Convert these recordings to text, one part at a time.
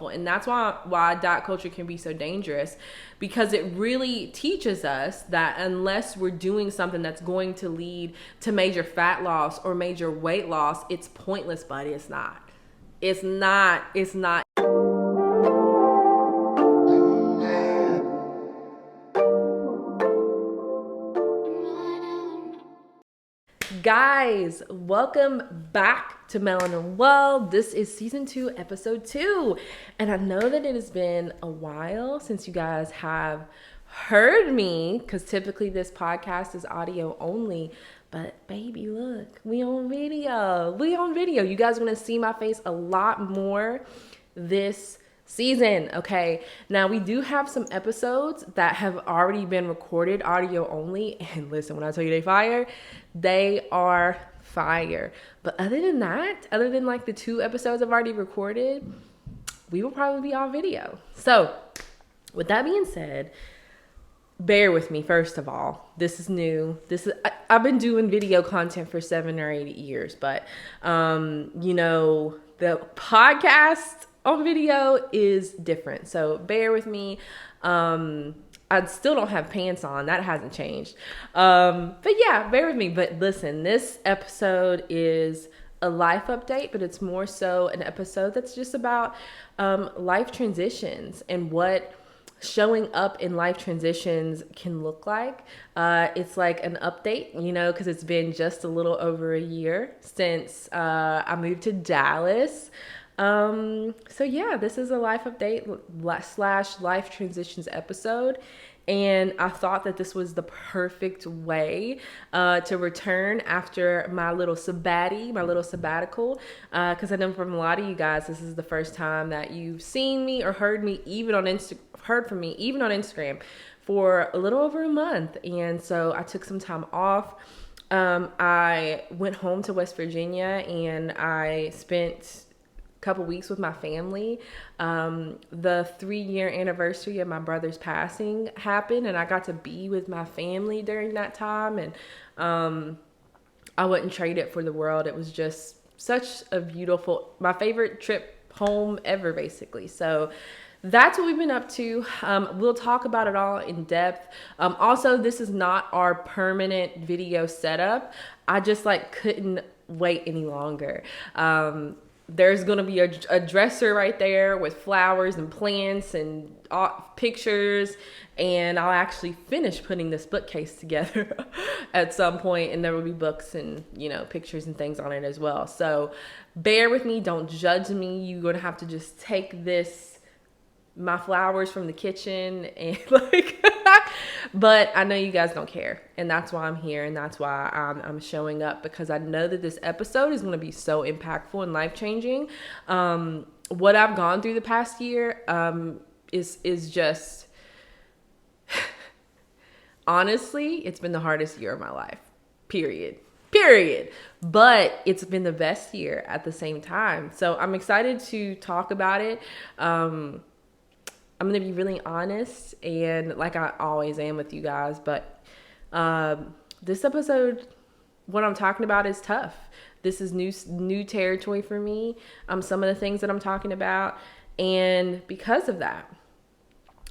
And that's why diet culture can be so dangerous, because it really teaches us that unless we're doing something that's going to lead to major fat loss or major weight loss, it's pointless. But it's not. It's not. Guys, welcome back to Melanin Well. This is season 2, episode 2. And I know that it has been a while since you guys have heard me, because typically this podcast is audio only. But baby, look, we on video. You guys are going to see my face a lot more this season. Okay, now we do have some episodes that have already been recorded audio only, and listen, when I tell you they are fire. But other than that, other than like the 2 episodes I've already recorded, we will probably be on video. So with that being said, bear with me. First of all, this is new. I've been doing video content for 7 or 8 years, but the podcast on video is different. So bear with me. I still don't have pants on. That hasn't changed. But yeah, bear with me. But listen, this episode is a life update, but it's more so an episode that's just about life transitions and what showing up in life transitions can look like. It's like an update, because it's been just a little over a year since I moved to Dallas. So yeah, this is a life update / life transitions episode. And I thought that this was the perfect way to return after my little sabbatical. Because I know from a lot of you guys, this is the first time that you've seen me or heard me, heard from me, even on Instagram, for a little over a month. And so I took some time off. I went home to West Virginia and I spent couple weeks with my family. The 3-year anniversary of my brother's passing happened, and I got to be with my family during that time, and I wouldn't trade it for the world. It was just such a my favorite trip home ever, basically. So that's what we've been up to. We'll talk about it all in depth. Also, this is not our permanent video setup. I just couldn't wait any longer. There's going to be a dresser right there with flowers and plants and pictures. And I'll actually finish putting this bookcase together at some point. And there will be books and, pictures and things on it as well. So bear with me. Don't judge me. You're going to have to just take my flowers from the kitchen and but I know you guys don't care, and that's why I'm here, and that's why I'm showing up, because I know that this episode is going to be so impactful and life-changing. What I've gone through the past year is just honestly, it's been the hardest year of my life, period, but it's been the best year at the same time. So I'm excited to talk about it. I'm going to be really honest, and like I always am with you guys, but this episode, what I'm talking about is tough. This is new territory for me, some of the things that I'm talking about, and because of that,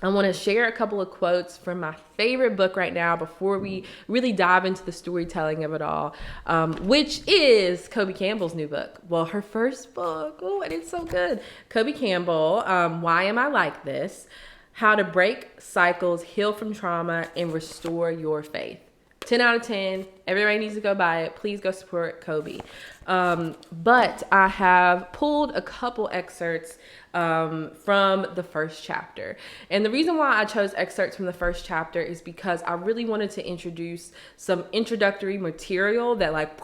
I want to share a couple of quotes from my favorite book right now before we really dive into the storytelling of it all, which is Kobe Campbell's new book. Well, her first book. Oh, and it's so good. Kobe Campbell, Why Am I Like This? How to Break Cycles, Heal from Trauma, and Restore Your Faith. 10 out of 10. Everybody needs to go buy it. Please go support Kobe. But I have pulled a couple excerpts from the first chapter. And the reason why I chose excerpts from the first chapter is because I really wanted to introduce some introductory material that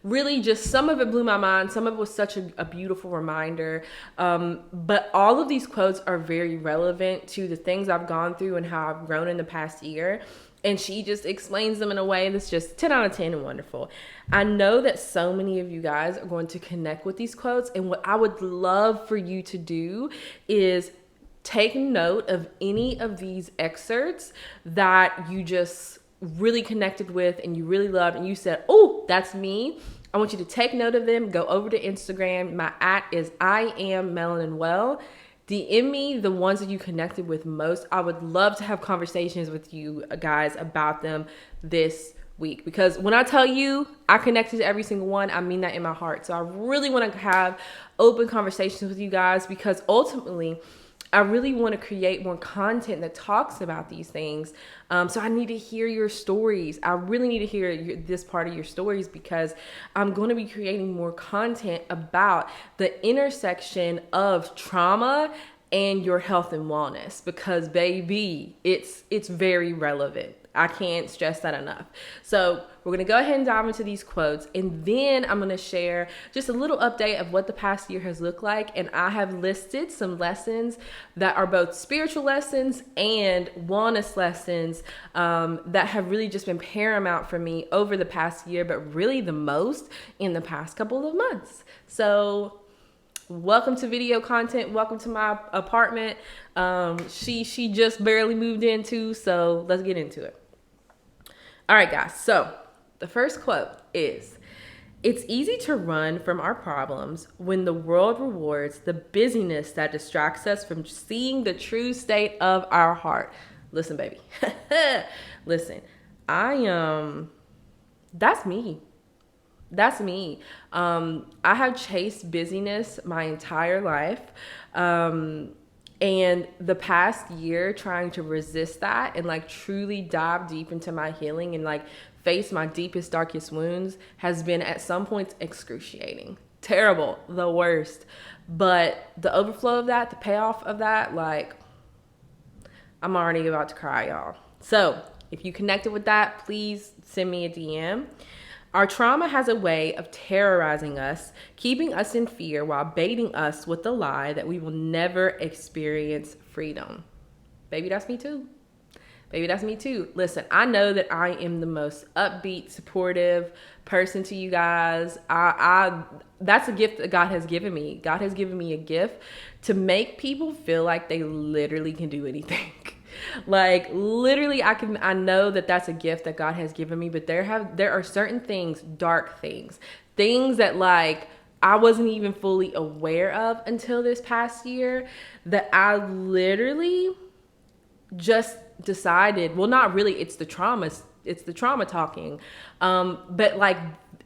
really just, some of it blew my mind. Some of it was such a beautiful reminder. But all of these quotes are very relevant to the things I've gone through and how I've grown in the past year. And she just explains them in a way that's just 10 out of 10 and wonderful. I know that so many of you guys are going to connect with these quotes. And what I would love for you to do is take note of any of these excerpts that you just really connected with and you really loved and you said, oh, that's me. I want you to take note of them. Go over to Instagram. My @ is I am Melanin Well. DM me the ones that you connected with most. I would love to have conversations with you guys about them this week, because when I tell you I connected to every single one, I mean that in my heart. So I really want to have open conversations with you guys, because ultimately I really want to create more content that talks about these things. So I need to hear your stories. I really need to hear this part of your stories, because I'm going to be creating more content about the intersection of trauma and your health and wellness, because baby, it's very relevant. I can't stress that enough. So we're going to go ahead and dive into these quotes, and then I'm going to share just a little update of what the past year has looked like. And I have listed some lessons that are both spiritual lessons and wellness lessons that have really just been paramount for me over the past year, but really the most in the past couple of months. So welcome to video content. Welcome to my apartment. She just barely moved into, so let's get into it. All right, guys. So the first quote is, "It's easy to run from our problems when the world rewards the busyness that distracts us from seeing the true state of our heart." Listen, baby. Listen, that's me. That's me. I have chased busyness my entire life. And the past year, trying to resist that and like truly dive deep into my healing and like face my deepest, darkest wounds has been at some points excruciating, terrible, the worst. But the overflow of that, the payoff of that, like, I'm already about to cry, y'all. So if you connected with that, please send me a DM. "Our trauma has a way of terrorizing us, keeping us in fear while baiting us with the lie that we will never experience freedom." Baby, that's me too. Baby, that's me too. Listen, I know that I am the most upbeat, supportive person to you guys. That's a gift that God has given me. God has given me a gift to make people feel like they literally can do anything. Like literally I know that that's a gift that God has given me, but there are certain things, dark things that like I wasn't even fully aware of until this past year, that I literally just decided, well, not really, it's the trauma talking. But like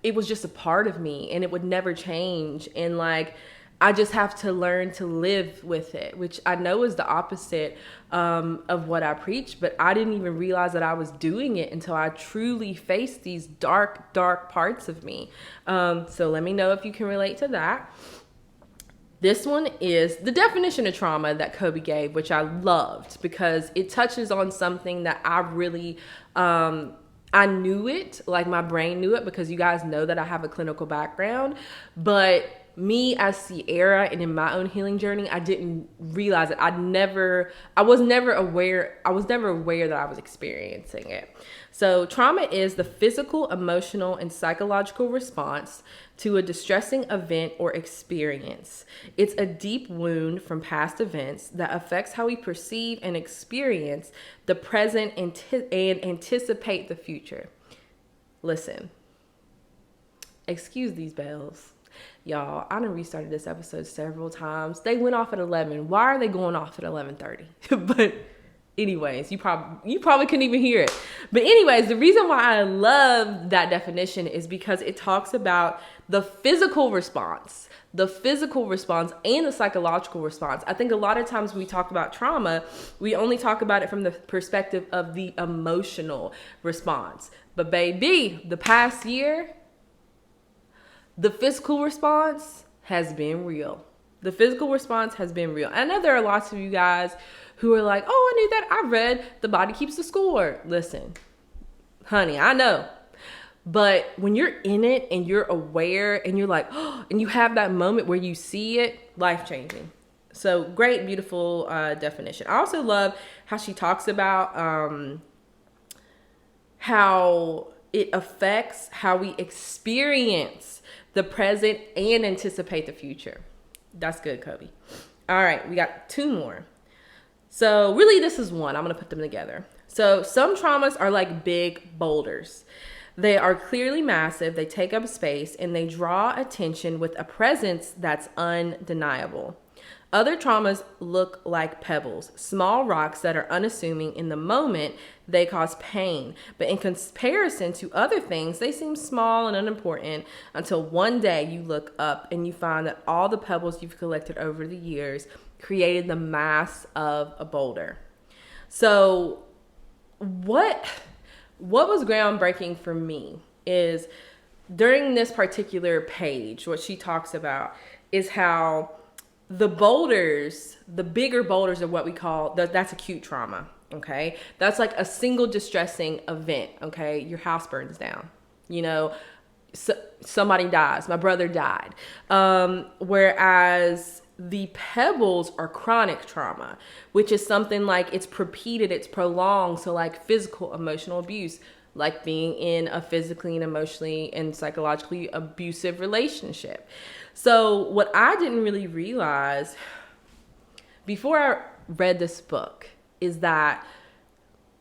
it was just a part of me and it would never change. And like I just have to learn to live with it, which I know is the opposite of what I preach, but I didn't even realize that I was doing it until I truly faced these dark, dark parts of me. So let me know if you can relate to that. This one is the definition of trauma that Kobe gave, which I loved because it touches on something that I really, I knew it, like my brain knew it, because you guys know that I have a clinical background, but me as Sierra and in my own healing journey, I didn't realize it. I was never aware that I was experiencing it. So trauma is the physical, emotional, and psychological response to a distressing event or experience. It's a deep wound from past events that affects how we perceive and experience the present and anticipate the future. Listen, excuse these bells. Y'all, I done restarted this episode several times. They went off at 11. Why are they going off at 11:30? But anyways, you probably couldn't even hear it. But anyways, the reason why I love that definition is because it talks about the physical response and the psychological response. I think a lot of times when we talk about trauma, we only talk about it from the perspective of the emotional response. But baby, the past year, the physical response has been real. The physical response has been real. I know there are lots of you guys who are like, oh, I knew that. I read The Body Keeps the Score. Listen, honey, I know. But when you're in it and you're aware and you're like, oh, and you have that moment where you see it, life-changing. So great, beautiful definition. I also love how she talks about how it affects how we experience the present and anticipate the future. That's good, Kobe. All right, we got two more. So really this is one. I'm going to put them together. So some traumas are like big boulders. They are clearly massive. They take up space and they draw attention with a presence that's undeniable. Other traumas look like pebbles, small rocks that are unassuming. In the moment, they cause pain. But in comparison to other things, they seem small and unimportant until one day you look up and you find that all the pebbles you've collected over the years created the mass of a boulder. So what was groundbreaking for me is during this particular page, what she talks about is how the boulders, the bigger boulders are what we call, that's acute trauma, okay? That's like a single distressing event, okay? Your house burns down, you know, somebody dies, my brother died. Whereas the pebbles are chronic trauma, which is something like it's repeated, it's prolonged. So like physical, emotional abuse, like being in a physically and emotionally and psychologically abusive relationship. So what I didn't really realize before I read this book is that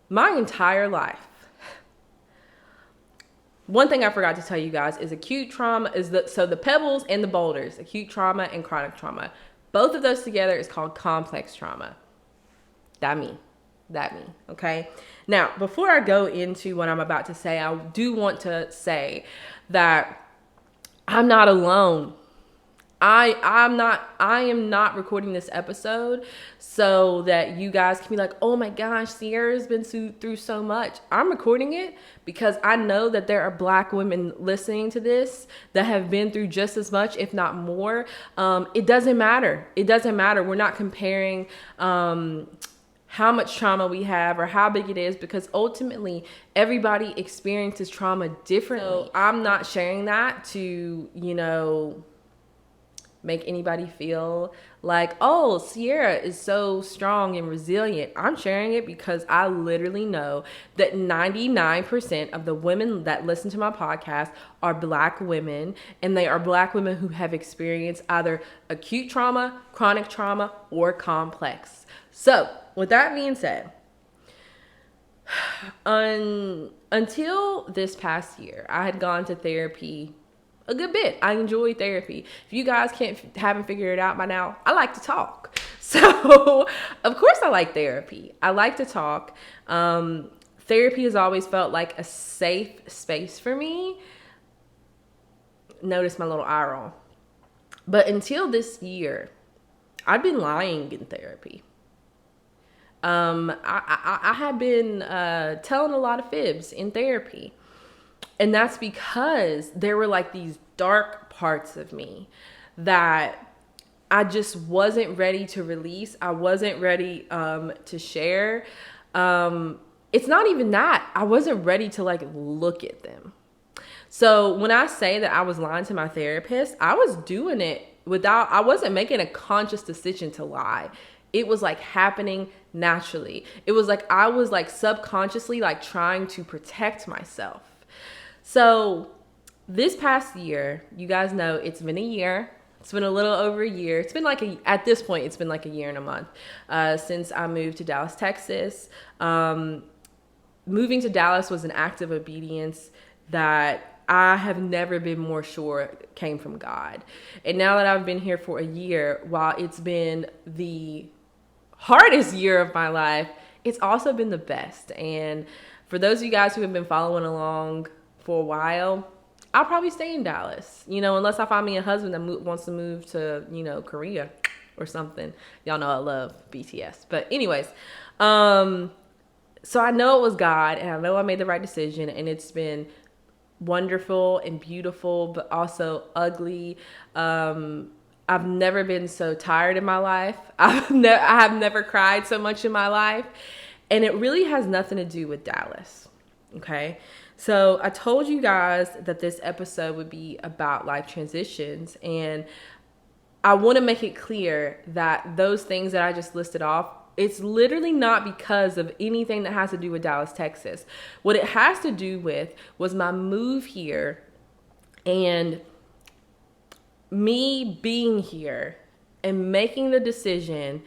my entire life, one thing I forgot to tell you guys is acute trauma is the pebbles and the boulders, acute trauma and chronic trauma, both of those together is called complex trauma. That me, okay? Now, before I go into what I'm about to say, I do want to say that I'm not alone. I am not recording this episode so that you guys can be like, oh my gosh, Sierra's been through so much. I'm recording it because I know that there are Black women listening to this that have been through just as much, if not more. It doesn't matter. We're not comparing how much trauma we have or how big it is, because ultimately everybody experiences trauma differently. So I'm not sharing that to, make anybody feel like, oh, Sierra is so strong and resilient. I'm sharing it because I literally know that 99% of the women that listen to my podcast are Black women, and they are Black women who have experienced either acute trauma, chronic trauma, or complex. So with that being said, until this past year, I had gone to therapy a good bit. I enjoy therapy. If you guys haven't figured it out by now, I like to talk. So of course I like therapy. I like to talk. Therapy has always felt like a safe space for me. Notice my little eye roll. But until this year, I've been lying in therapy. I have been telling a lot of fibs in therapy. And that's because there were like these dark parts of me that I just wasn't ready to release. I wasn't ready to share. It's not even that. I wasn't ready to like look at them. So when I say that I was lying to my therapist, I was doing it I wasn't making a conscious decision to lie. It was like happening naturally. It was like I was like subconsciously like trying to protect myself. So this past year, you guys know it's been a year. It's been a little over a year. It's been like at this point, it's been like a year and a month since I moved to Dallas, Texas. Moving to Dallas was an act of obedience that I have never been more sure came from God. And now that I've been here for a year, while it's been the hardest year of my life, it's also been the best. And for those of you guys who have been following along for a while, I'll probably stay in Dallas, unless I find me a husband that wants to move to, Korea or something. Y'all know I love BTS. But anyways, so I know it was God, and I know I made the right decision, and it's been wonderful and beautiful, but also ugly. I've never been so tired in my life. I have never cried so much in my life. And it really has nothing to do with Dallas. Okay. So I told you guys that this episode would be about life transitions, and I want to make it clear that those things that I just listed off, it's literally not because of anything that has to do with Dallas, Texas. What it has to do with was my move here and me being here and making the decision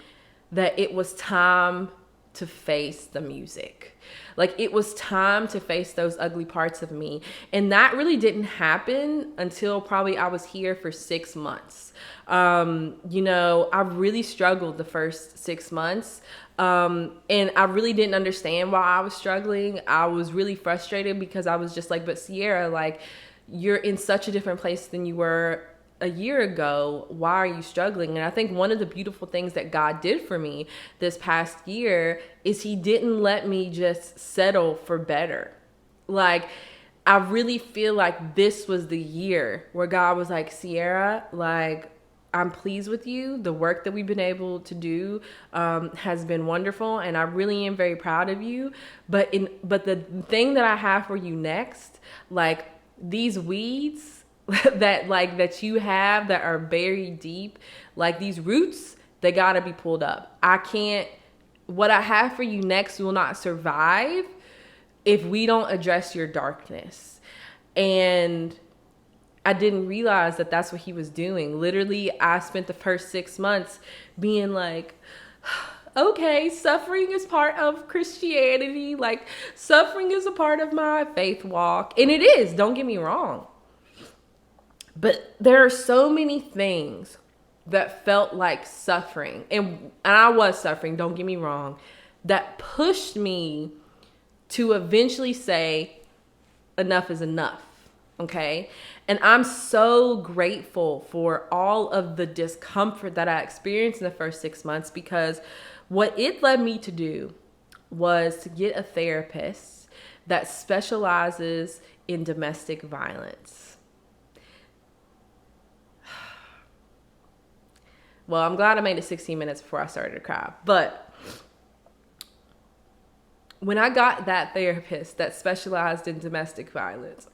that it was time to face the music. Like, it was time to face those ugly parts of me. And that really didn't happen until probably I was here for 6 months. I really struggled the first 6 months. And I really didn't understand why I was struggling. I was really frustrated because I was just like, but Sierra, like, you're in such a different place than you were a year ago. Why are you struggling? And I think one of the beautiful things that God did for me this past year is he didn't let me just settle for better. Like, I really feel like this was the year where God was like, Sierra, like, I'm pleased with you. The work that we've been able to do has been wonderful, and I really am very proud of you. But the thing that I have for you next, like, these weeds that you have that are buried deep, like, these roots, they gotta be pulled up. What I have for you next will not survive if we don't address your darkness. And I didn't realize that that's what he was doing. Literally, I spent the first 6 months being like, okay, suffering is part of Christianity. Like, suffering is a part of my faith walk. And it is, don't get me wrong. But there are so many things that felt like suffering. And I was suffering, don't get me wrong, that pushed me to eventually say, enough is enough. Okay. And I'm so grateful for all of the discomfort that I experienced in the first 6 months, because what it led me to do was to get a therapist that specializes in domestic violence. Well, I'm glad I made it 16 minutes before I started to cry. But when I got that therapist that specialized in domestic violence,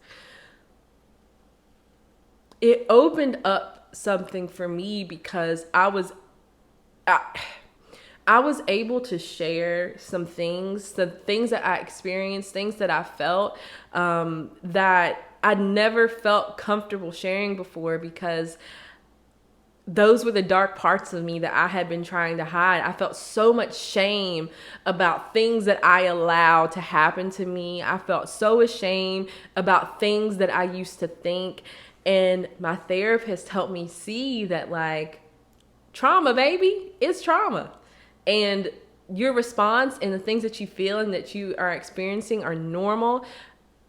it opened up something for me, because I was able to share some things that I experienced, things that I felt that I never felt comfortable sharing before, because those were the dark parts of me that I had been trying to hide. I felt so much shame about things that I allowed to happen to me. I felt so ashamed about things that I used to think. And my therapist helped me see that, like, trauma, baby, it's trauma. And your response and the things that you feel and that you are experiencing are normal.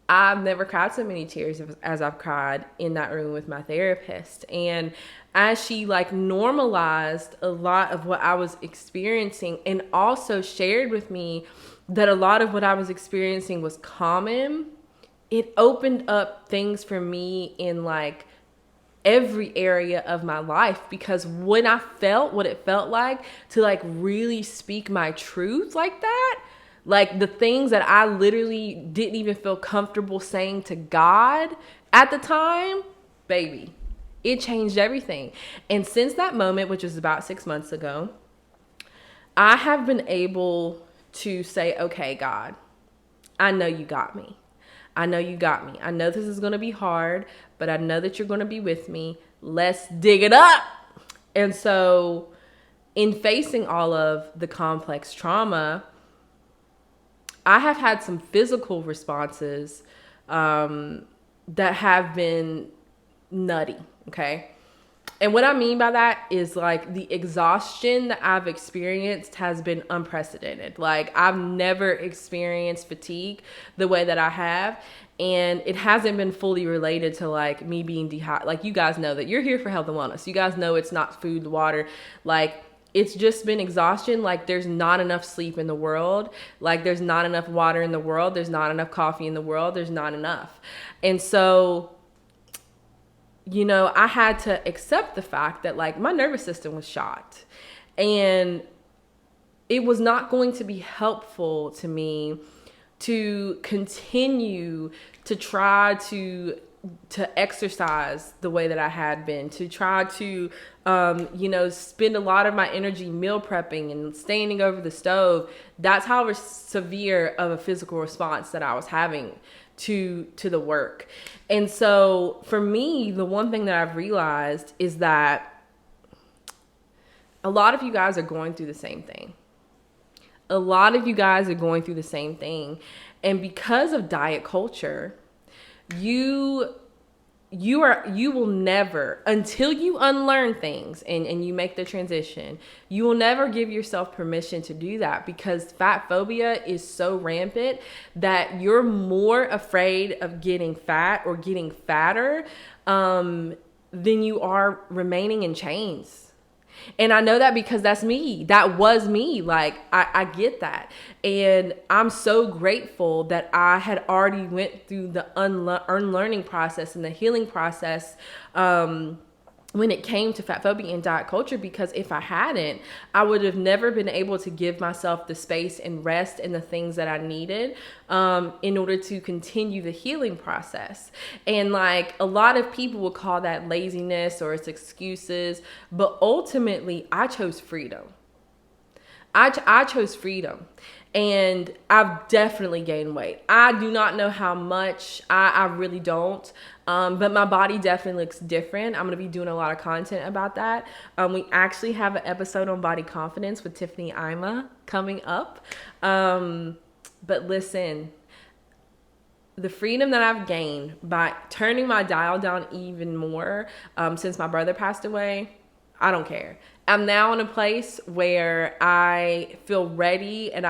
I've never cried so many tears as I've cried in that room with my therapist. And as she, like, normalized a lot of what I was experiencing, and also shared with me that a lot of what I was experiencing was common, it opened up things for me in, like, every area of my life. Because when I felt what it felt like to, like, really speak my truth like that, like, the things that I literally didn't even feel comfortable saying to God at the time, baby, it changed everything. And since that moment, which was about 6 months ago, I have been able to say, okay, God, I know you got me. I know you got me. I know this is going to be hard, but I know that you're going to be with me. Let's dig it up. And so in facing all of the complex trauma, I have had some physical responses that have been nutty, okay? And what I mean by that is, like, the exhaustion that I've experienced has been unprecedented. Like, I've never experienced fatigue the way that I have. And it hasn't been fully related to, like, me being dehydrated. Like, you guys know that you're here for health and wellness. You guys know it's not food, water. Like, it's just been exhaustion. Like, there's not enough sleep in the world. Like, there's not enough water in the world. There's not enough coffee in the world. There's not enough. And so, you know, I had to accept the fact that, like, my nervous system was shot, and it was not going to be helpful to me to continue to try to exercise the way that I had been, to try to, spend a lot of my energy meal prepping and standing over the stove. That's how severe of a physical response that I was having to the work. And so for me, the one thing that I've realized is that a lot of you guys are going through the same thing. a lot of you guys are going through the same thing. And because of diet culture, you will never, until you unlearn things and you make the transition, you will never give yourself permission to do that, because fat phobia is so rampant that you're more afraid of getting fat or getting fatter than you are remaining in chains. And I know that because that's me. That was me. Like, I get that. And I'm so grateful that I had already went through the unlearning process and the healing process when it came to fat phobia and diet culture, because if I hadn't, I would have never been able to give myself the space and rest and the things that I needed in order to continue the healing process. And like, a lot of people would call that laziness or it's excuses, but ultimately I chose freedom. I chose freedom. And I've definitely gained weight. I do not know how much. I really don't. But my body definitely looks different. I'm going to be doing a lot of content about that. We actually have an episode on body confidence with Tiffany Ima coming up. But listen, the freedom that I've gained by turning my dial down even more since my brother passed away, I don't care. I'm now in a place where I feel ready, and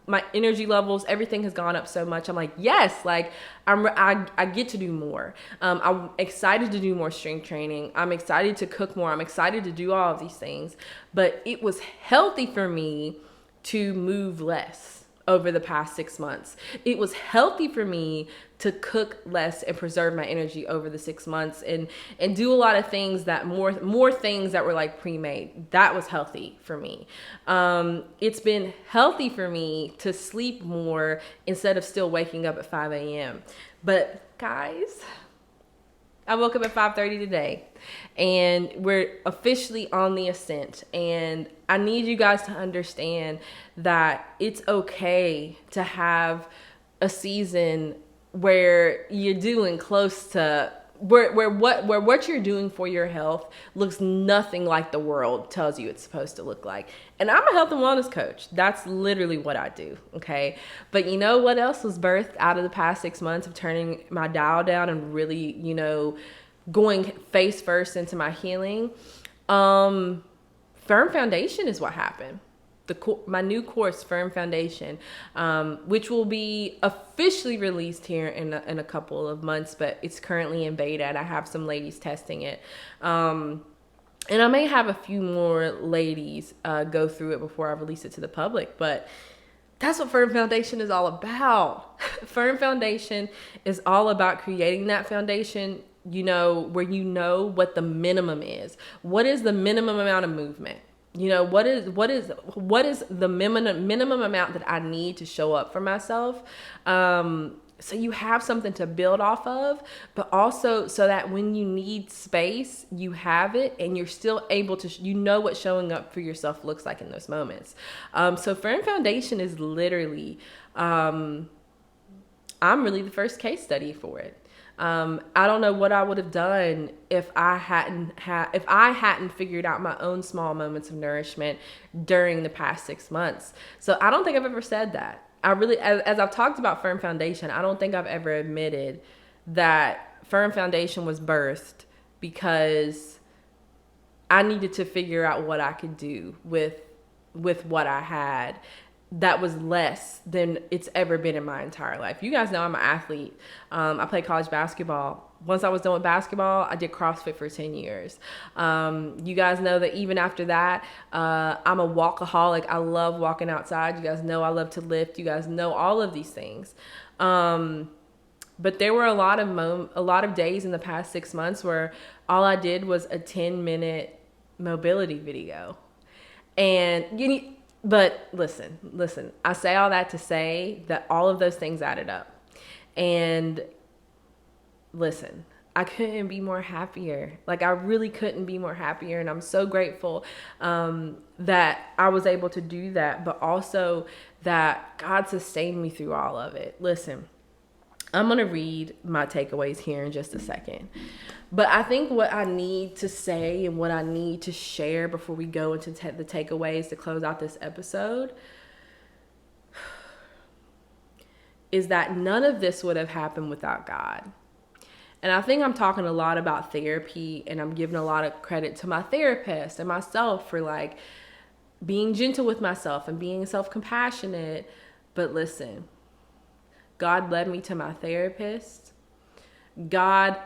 my energy levels, everything has gone up so much. I'm like, yes, like I get to do more. I'm excited to do more strength training. I'm excited to cook more. I'm excited to do all of these things. But it was healthy for me to move less over the past 6 months. It was healthy for me to cook less and preserve my energy over the 6 months and do a lot of things that more things that were like pre-made. That was healthy for me. It's been healthy for me to sleep more instead of still waking up at 5 a.m. But guys, I woke up at 5:30 today, and we're officially on the ascent. And I need you guys to understand that it's okay to have a season where you're doing close to where what you're doing for your health looks nothing like the world tells you it's supposed to look like. And I'm a health and wellness coach. That's literally what I do. Okay. But you know what else was birthed out of the past 6 months of turning my dial down and really, going face first into my healing? Firm Foundation is what happened. My new course, Firm Foundation, which will be officially released here in a couple of months, but it's currently in beta, and I have some ladies testing it. And I may have a few more ladies go through it before I release it to the public, but that's what Firm Foundation is all about. Firm Foundation is all about creating that foundation, where what the minimum is. What is the minimum amount of movement? What is the minimum amount that I need to show up for myself? So you have something to build off of, but also so that when you need space, you have it, and you're still able to, what showing up for yourself looks like in those moments. So Firm Foundation is literally, I'm really the first case study for it. I don't know what I would have done if I hadn't figured out my own small moments of nourishment during the past 6 months. So I don't think I've ever said that. I really, as I've talked about Firm Foundation, I don't think I've ever admitted that Firm Foundation was birthed because I needed to figure out what I could do with what I had that was less than it's ever been in my entire life. You guys know I'm an athlete. I played college basketball. Once I was done with basketball, I did CrossFit for 10 years. You guys know that even after that, I'm a walkaholic. I love walking outside. You guys know I love to lift. You guys know all of these things. But there were a lot of days in the past 6 months where all I did was a 10-minute mobility video. And but listen, I say all that to say that all of those things added up. And listen, I couldn't be more happier. Like, I really couldn't be more happier. And I'm so grateful that I was able to do that, but also that God sustained me through all of it. Listen, I'm going to read my takeaways here in just a second. But I think what I need to say and what I need to share before we go into the takeaways to close out this episode is that none of this would have happened without God. And I think I'm talking a lot about therapy, and I'm giving a lot of credit to my therapist and myself for like being gentle with myself and being self-compassionate. But listen, God led me to my therapist. God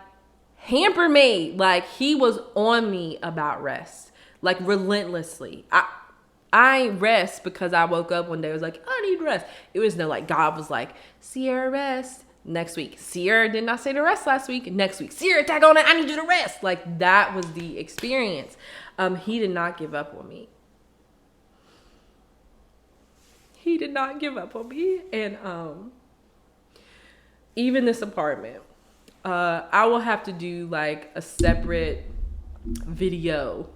hampered me. Like, he was on me about rest, like relentlessly. I ain't rest because I woke up one day, I was like, I need rest. It was no, like, God was like, Sierra, rest. Next week, Sierra did not say to rest last week. Next week, Sierra, tag on it. I need you to rest. Like, that was the experience. He did not give up on me. He did not give up on me. And even this apartment, I will have to do like a separate video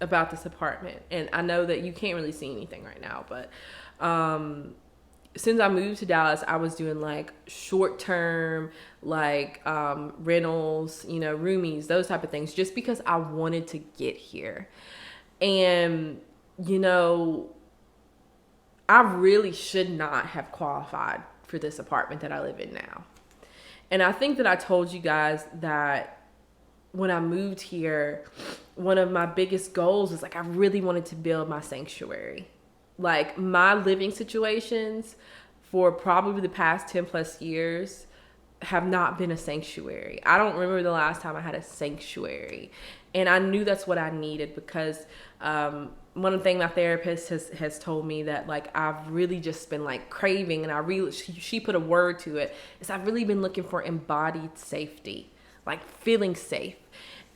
about this apartment. And I know that you can't really see anything right now, but since I moved to Dallas, I was doing like short-term, like rentals, you know, roomies, those type of things, just because I wanted to get here. And, you know, I really should not have qualified for this apartment that I live in now. And I think that I told you guys that when I moved here, one of my biggest goals was like, I really wanted to build my sanctuary. Like, my living situations for probably the past 10 plus years have not been a sanctuary. I don't remember the last time I had a sanctuary. And I knew that's what I needed, because one of the things my therapist has told me that like I've really just been like craving, and she put a word to it, is I've really been looking for embodied safety, like feeling safe.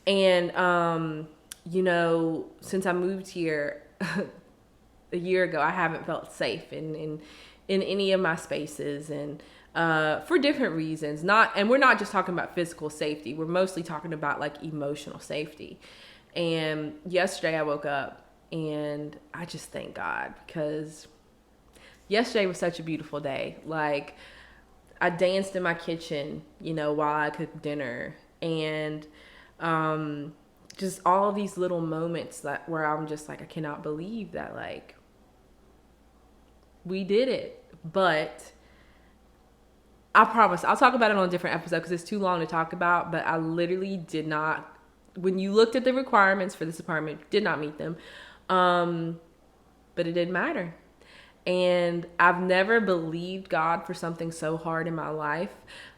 And you know, since I moved here a year ago, I haven't felt safe in any of my spaces, and for different reasons. And we're not just talking about physical safety. We're mostly talking about like emotional safety. And yesterday I woke up and I just thank God, because yesterday was such a beautiful day. Like, I danced in my kitchen, you know, while I cooked dinner, and just all of these little moments where I'm just like, I cannot believe that like we did it. But I promise I'll talk about it on a different episode because it's too long to talk about. But I literally did not, when you looked at the requirements for this apartment, did not meet them. But it didn't matter. And I've never believed God for something so hard in my life.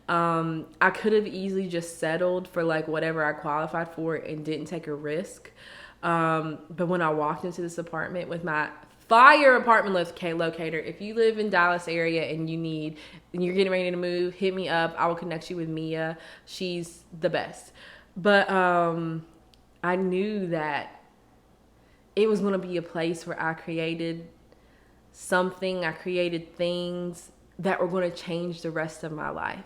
I could have easily just settled for like whatever I qualified for and didn't take a risk. But when I walked into this apartment with my fire apartment locator, if you live in Dallas area and you're getting ready to move, hit me up. I will connect you with Mia. She's the best. But I knew that it was going to be a place where I created something. I created things that were going to change the rest of my life.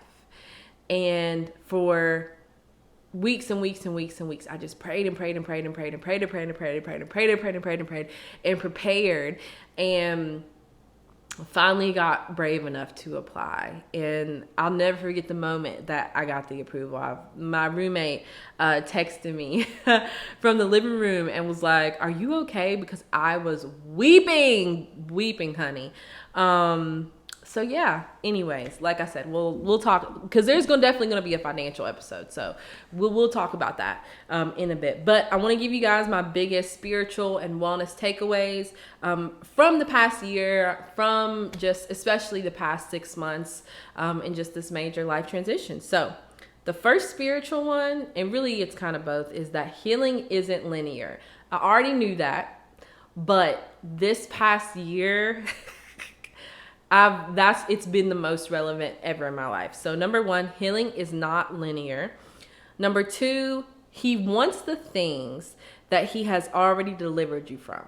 And for weeks and weeks and weeks and weeks, I just prayed and prayed and prayed and prayed and prayed and prayed and prayed and prayed and prayed and prayed and prayed and prayed and prepared, and finally got brave enough to apply. And I'll never forget the moment that I got the approval. My roommate texted me from the living room and was like, "Are you okay?" Because I was weeping, honey. So yeah, anyways, like I said, we'll talk, because there's definitely going to be a financial episode. So we'll talk about that in a bit. But I want to give you guys my biggest spiritual and wellness takeaways from the past year, from just especially the past 6 months in just this major life transition. So the first spiritual one, and really it's kind of both, is that healing isn't linear. I already knew that, but this past year... it's been the most relevant ever in my life. So number one, healing is not linear. Number two, he wants the things that he has already delivered you from.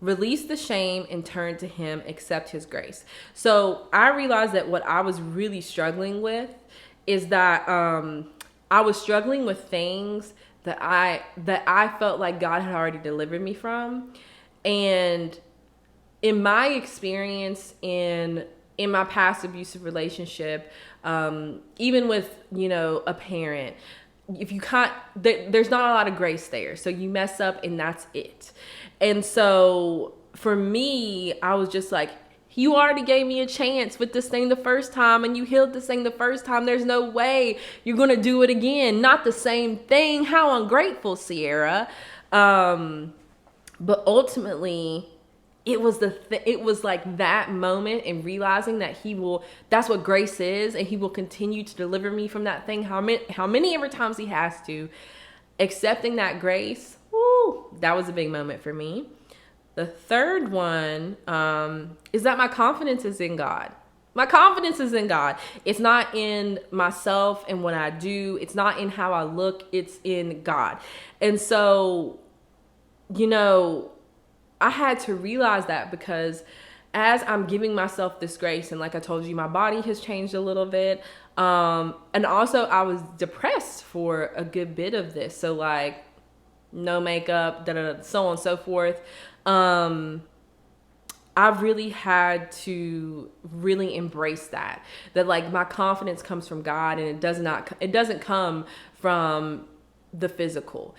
Release the shame and turn to him, accept his grace. So I realized that what I was really struggling with is that I was struggling with things that I felt like God had already delivered me from. And in my experience in my past abusive relationship, even with, you know, a parent, there's not a lot of grace there. So you mess up and that's it. And so for me, I was just like, You already gave me a chance with this thing the first time, and you healed this thing the first time. There's no way you're going to do it again. Not the same thing. How ungrateful, Sierra. But ultimately, it was it was like that moment and realizing that that's what grace is, and he will continue to deliver me from that thing how many ever times he has to. Accepting that grace, woo, that was a big moment for me. The third one is that my confidence is in God. My confidence is in God. It's not in myself and what I do. It's not in how I look. It's in God. And so, I had to realize that, because as I'm giving myself this grace, and like I told you, my body has changed a little bit. And also I was depressed for a good bit of this. So like no makeup, so on and so forth. I've really had to really embrace that like my confidence comes from God, and it doesn't come from the physical.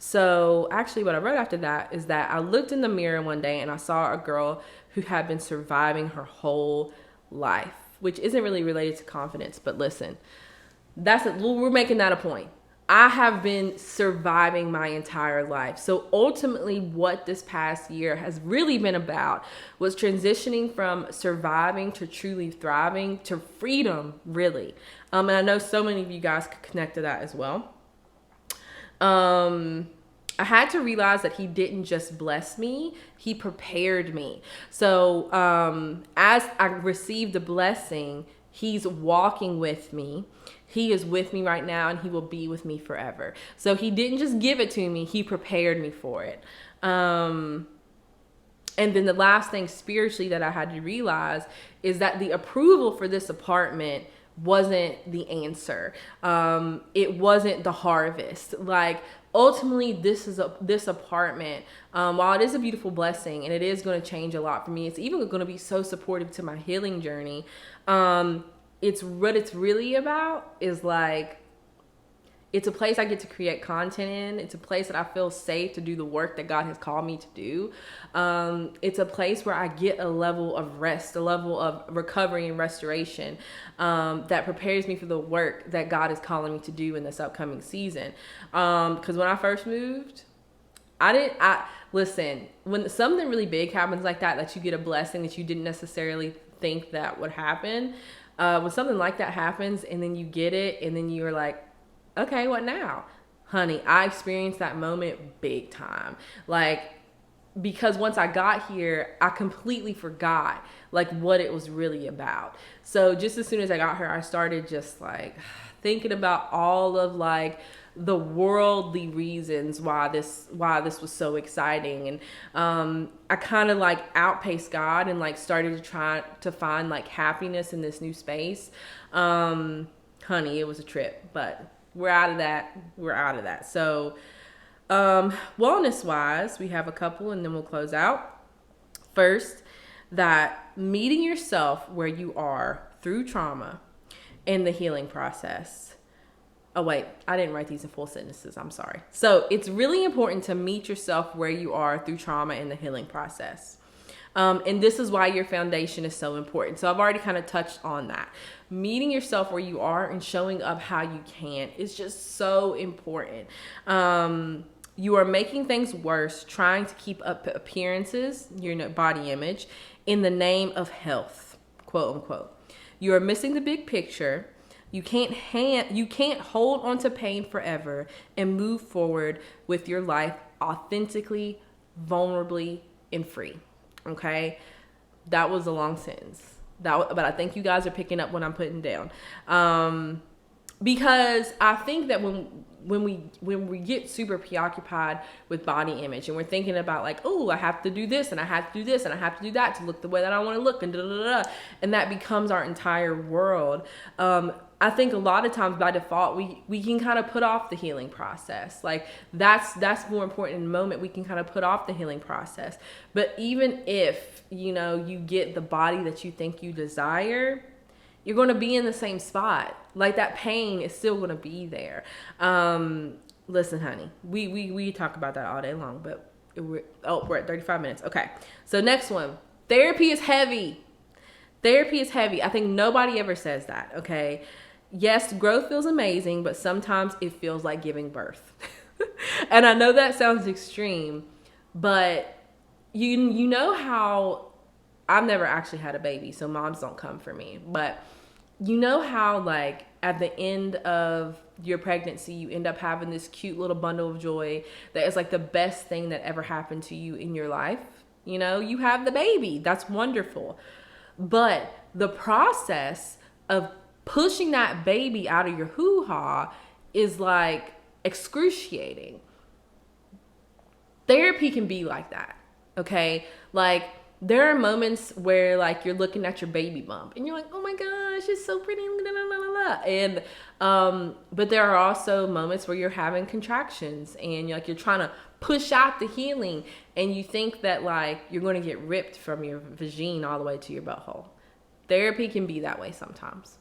So actually what I wrote after that is that I looked in the mirror one day and I saw a girl who had been surviving her whole life, which isn't really related to confidence, but listen, we're making that a point. I have been surviving my entire life. So ultimately what this past year has really been about was transitioning from surviving to truly thriving to freedom, really. And I know so many of you guys could connect to that as well. I had to realize that he didn't just bless me, he prepared me. So as I received the blessing, he's walking with me. He is with me right now, and he will be with me forever. So he didn't just give it to me, he prepared me for it. And then the last thing spiritually that I had to realize is that the approval for this apartment wasn't the answer. It wasn't the harvest. Like ultimately this apartment, while it is a beautiful blessing and it is going to change a lot for me, it's even going to be so supportive to my healing journey. It's what it's really about is like, it's a place I get to create content in. It's a place that I feel safe to do the work that God has called me to do. It's a place where I get a level of rest, a level of recovery and restoration that prepares me for the work that God is calling me to do in this upcoming season. Because when I first moved, listen, when something really big happens like that you get a blessing that you didn't necessarily think that would happen. When something like that happens and then you get it and then you're like, okay, what now? Honey, I experienced that moment big time. Like, because once I got here, I completely forgot like what it was really about. So just as soon as I got here, I started just like thinking about all of like the worldly reasons why this was so exciting. And I kind of like outpaced God and like started to try to find like happiness in this new space. Honey, it was a trip, but we're out of that. So, wellness wise, we have a couple and then we'll close out. First, that meeting yourself where you are through trauma in the healing process. Oh wait, I didn't write these in full sentences. I'm sorry. So it's really important to meet yourself where you are through trauma in the healing process. And this is why your foundation is so important. So I've already kind of touched on that. Meeting yourself where you are and showing up how you can is just so important. You are making things worse, trying to keep up appearances, your body image, in the name of health, quote unquote. You are missing the big picture. You can't hold on to pain forever and move forward with your life authentically, vulnerably, and free. Okay, that was a long sentence. But I think you guys are picking up what I'm putting down, because I think that when we get super preoccupied with body image and we're thinking about like, oh, I have to do this and I have to do this and I have to do that to look the way that I want to look and that becomes our entire world. I think a lot of times by default, we can kind of put off the healing process. Like that's more important in the moment. We can kind of put off the healing process. But even if, you get the body that you think you desire, you're going to be in the same spot. Like that pain is still going to be there. Listen, honey, we talk about that all day long, but we're at 35 minutes. Okay. So next one, Therapy is heavy. Therapy is heavy. I think nobody ever says that, okay? Yes, growth feels amazing, but sometimes it feels like giving birth. And I know that sounds extreme, but you know how I've never actually had a baby, so moms don't come for me. But you know how, like, at the end of your pregnancy, you end up having this cute little bundle of joy that is like the best thing that ever happened to you in your life. You know, you have the baby. That's wonderful. But the process of pushing that baby out of your hoo-ha is like excruciating. Therapy can be like that, okay? Like, there are moments where, like, you're looking at your baby bump and you're like, oh my gosh, it's so pretty, and but there are also moments where you're having contractions and you're trying to push out the healing, and you think that, like, you're going to get ripped from your vagine all the way to your butthole. Therapy can be that way sometimes.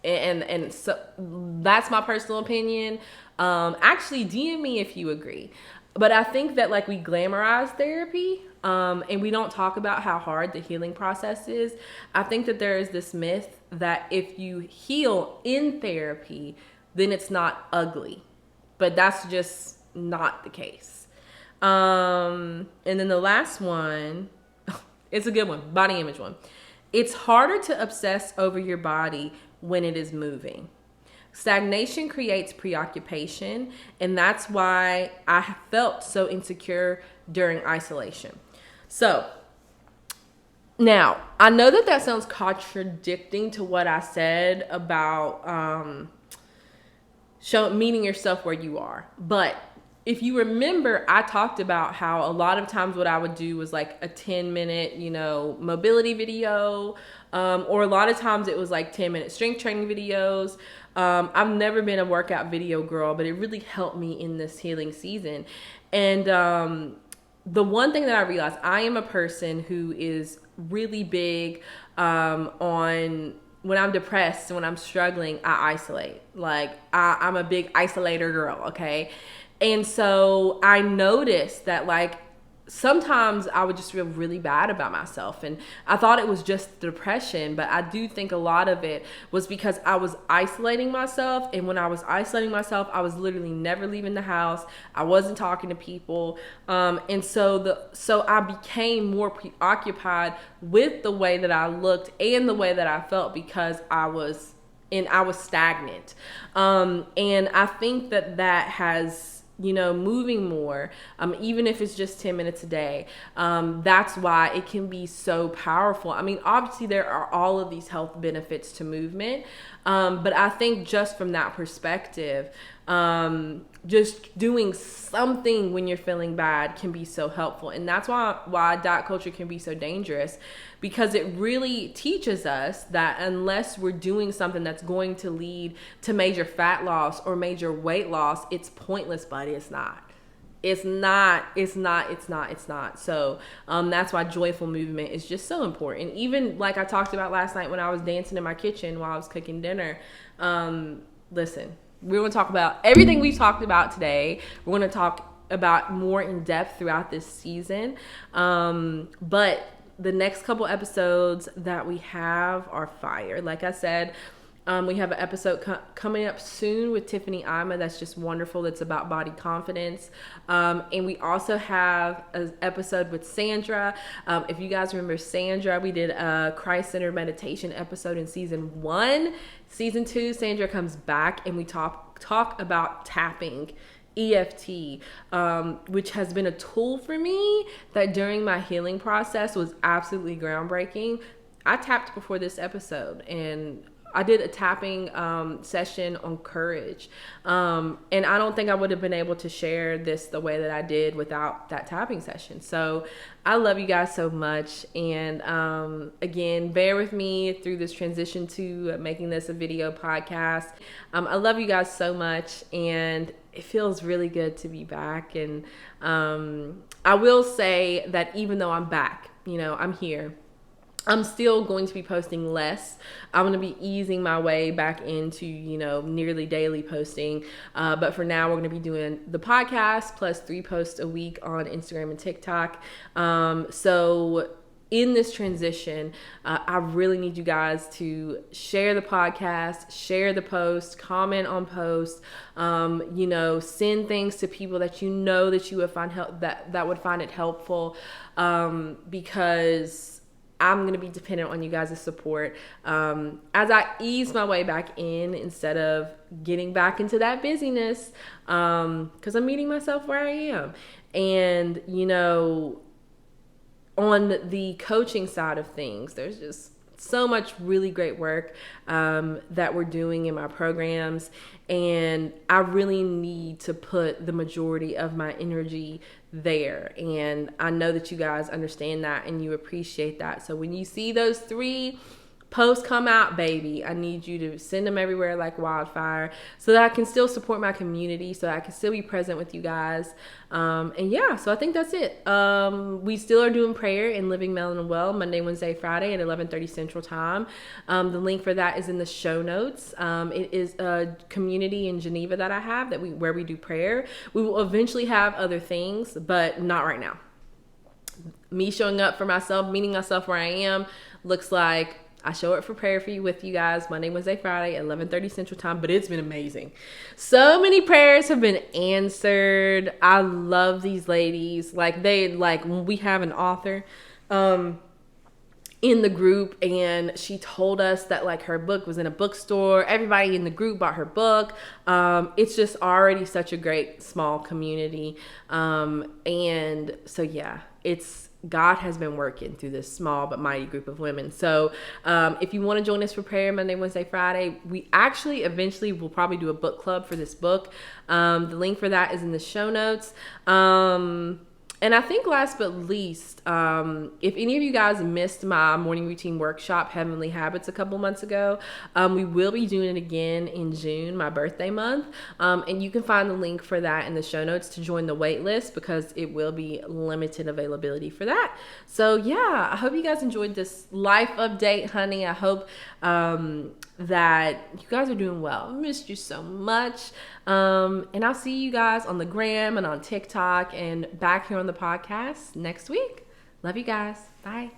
And so that's my personal opinion. Actually, DM me if you agree. But I think that, like, we glamorize therapy, and we don't talk about how hard the healing process is. I think that there is this myth that if you heal in therapy, then it's not ugly. But that's just not the case. And then the last one, it's a good one, body image one. It's harder to obsess over your body when it is moving. Stagnation creates preoccupation, and that's why I felt so insecure during isolation. So now, I know that sounds contradicting to what I said about meeting yourself where you are. But if you remember, I talked about how a lot of times what I would do was like a 10-minute, mobility video, or a lot of times it was like 10-minute strength training videos. I've never been a workout video girl, but it really helped me in this healing season. And the one thing that I realized, I am a person who is really big on when I'm depressed, when I'm struggling, I isolate. Like, I'm a big isolator girl, okay? And so I noticed that, like, sometimes I would just feel really bad about myself. And I thought it was just depression, but I do think a lot of it was because I was isolating myself. And when I was isolating myself, I was literally never leaving the house. I wasn't talking to people. And so I became more preoccupied with the way that I looked and the way that I felt because I was stagnant. And I think that has, moving more, even if it's just 10 minutes a day, that's why it can be so powerful. I mean, obviously there are all of these health benefits to movement, but I think just from that perspective, just doing something when you're feeling bad can be so helpful. And that's why diet culture can be so dangerous, because it really teaches us that unless we're doing something that's going to lead to major fat loss or major weight loss, it's pointless, buddy. It's not. So that's why joyful movement is just so important. Even like I talked about last night when I was dancing in my kitchen while I was cooking dinner. Listen, we're going to talk about everything we've talked about today. We're going to talk about more in depth throughout this season. But the next couple episodes that we have are fire. Like I said, we have an episode coming up soon with Tiffany Ima that's just wonderful. It's about body confidence. And we also have an episode with Sandra. If you guys remember Sandra, we did a Christ-centered meditation episode in season 1. Season 2, Sandra comes back and we talk about tapping, EFT, which has been a tool for me that during my healing process was absolutely groundbreaking. I tapped before this episode, and I did a tapping session on courage. And I don't think I would have been able to share this the way that I did without that tapping session. So I love you guys so much. And again, bear with me through this transition to making this a video podcast. I love you guys so much. And it feels really good to be back. And I will say that even though I'm back, I'm here, I'm still going to be posting less. I'm going to be easing my way back into, nearly daily posting. But for now, we're going to be doing the podcast plus 3 posts a week on Instagram and TikTok. So in this transition, I really need you guys to share the podcast, share the post, comment on posts, send things to people that you know that you would find that would find it helpful, because I'm going to be dependent on you guys' support as I ease my way back in instead of getting back into that busyness, because I'm meeting myself where I am. And, on the coaching side of things, there's just so much really great work that we're doing in my programs. And I really need to put the majority of my energy there. And I know that you guys understand that and you appreciate that. So when you see those 3 posts come out, baby, I need you to send them everywhere like wildfire so that I can still support my community, so I can still be present with you guys. So I think that's it. We still are doing prayer and living Melanin Well Monday, Wednesday, Friday at 11:30 Central Time. The link for that is in the show notes. It is a community in Geneva that I have where we do prayer. We will eventually have other things, but not right now. Me showing up for myself, meeting myself where I am, looks like I show up for prayer for you with you guys Monday, Wednesday, Friday at 11:30 Central Time, but it's been amazing. So many prayers have been answered. I love these ladies. When we have an author in the group, and she told us that her book was in a bookstore. Everybody in the group bought her book. It's just already such a great small community. And so yeah, God has been working through this small but mighty group of women. So if you want to join us for prayer Monday, Wednesday, Friday, we actually eventually will probably do a book club for this book. The link for that is in the show notes. And I think last but least, if any of you guys missed my morning routine workshop, Heavenly Habits, a couple months ago, we will be doing it again in June, my birthday month. And you can find the link for that in the show notes to join the wait list, because it will be limited availability for that. So yeah, I hope you guys enjoyed this life update, honey. I hope that you guys are doing well. I missed you so much. And I'll see you guys on the gram and on TikTok and back here on the podcast next week. Love you guys. Bye.